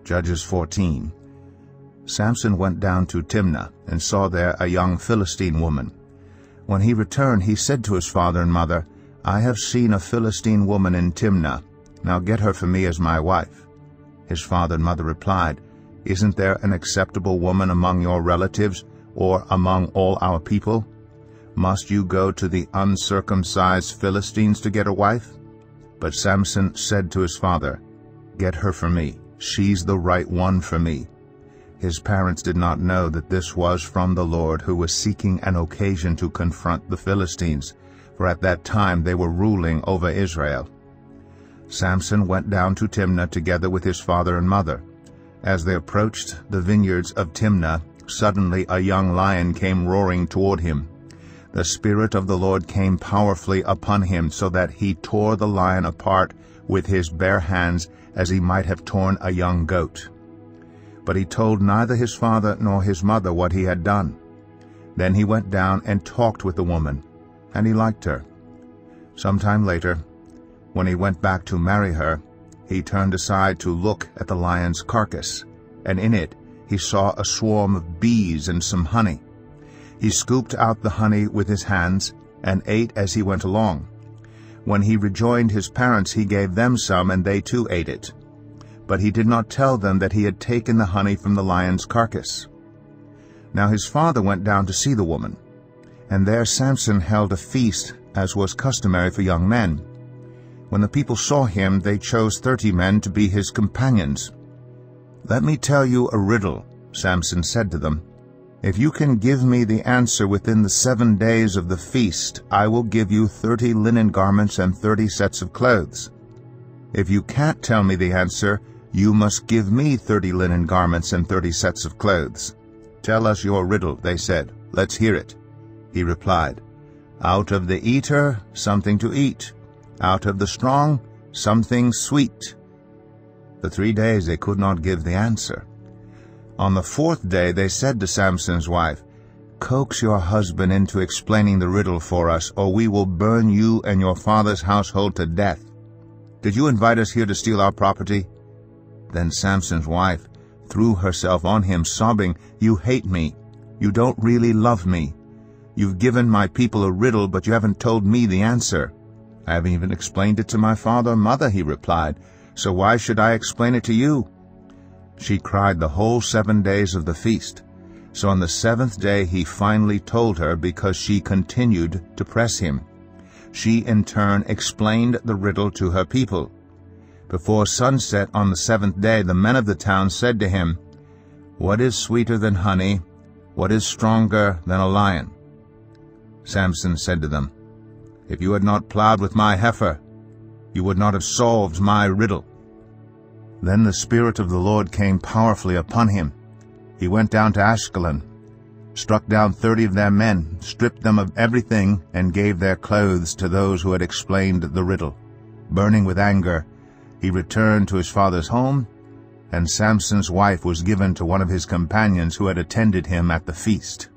Judges 14. Samson went down to Timnah and saw there a young Philistine woman. When he returned, he said to his father and mother, "I have seen a Philistine woman in Timnah. Now get her for me as my wife." His father and mother replied, "Isn't there an acceptable woman among your relatives or among all our people? Must you go to the uncircumcised Philistines to get a wife?" But Samson said to his father, "Get her for me. She's the right one for me." His parents did not know that this was from the Lord, who was seeking an occasion to confront the Philistines, for at that time they were ruling over Israel. Samson went down to Timnah together with his father and mother. As they approached the vineyards of Timnah, suddenly a young lion came roaring toward him. The Spirit of the Lord came powerfully upon him, so that he tore the lion apart with his bare hands as he might have torn a young goat. But he told neither his father nor his mother what he had done. Then he went down and talked with the woman, and he liked her. Sometime later, when he went back to marry her, he turned aside to look at the lion's carcass, and in it he saw a swarm of bees and some honey. He scooped out the honey with his hands and ate as he went along. When he rejoined his parents, he gave them some, and they too ate it. But he did not tell them that he had taken the honey from the lion's carcass. Now his father went down to see the woman, and there Samson held a feast, as was customary for young men. When the people saw him, they chose 30 men to be his companions. "Let me tell you a riddle," Samson said to them. "If you can give me the answer within the 7 days of the feast, I will give you 30 linen garments and 30 sets of clothes. If you can't tell me the answer, you must give me 30 linen garments and 30 sets of clothes." "Tell us your riddle," they said. "Let's hear it." He replied, "Out of the eater, something to eat. Out of the strong, something sweet." For 3 days they could not give the answer. On the 4th day they said to Samson's wife, "Coax your husband into explaining the riddle for us, or we will burn you and your father's household to death. Did you invite us here to steal our property?" Then Samson's wife threw herself on him, sobbing, "You hate me. You don't really love me. You've given my people a riddle, but you haven't told me the answer." "I haven't even explained it to my father or mother," he replied, "so why should I explain it to you?" She cried the whole 7 days of the feast. So on the 7th day he finally told her, because she continued to press him. She in turn explained the riddle to her people. Before sunset on the 7th day, the men of the town said to him, "What is sweeter than honey? What is stronger than a lion?" Samson said to them, "If you had not plowed with my heifer, you would not have solved my riddle." Then the Spirit of the Lord came powerfully upon him. He went down to Ashkelon, struck down 30 of their men, stripped them of everything, and gave their clothes to those who had explained the riddle. Burning with anger, he returned to his father's home, and Samson's wife was given to one of his companions who had attended him at the feast.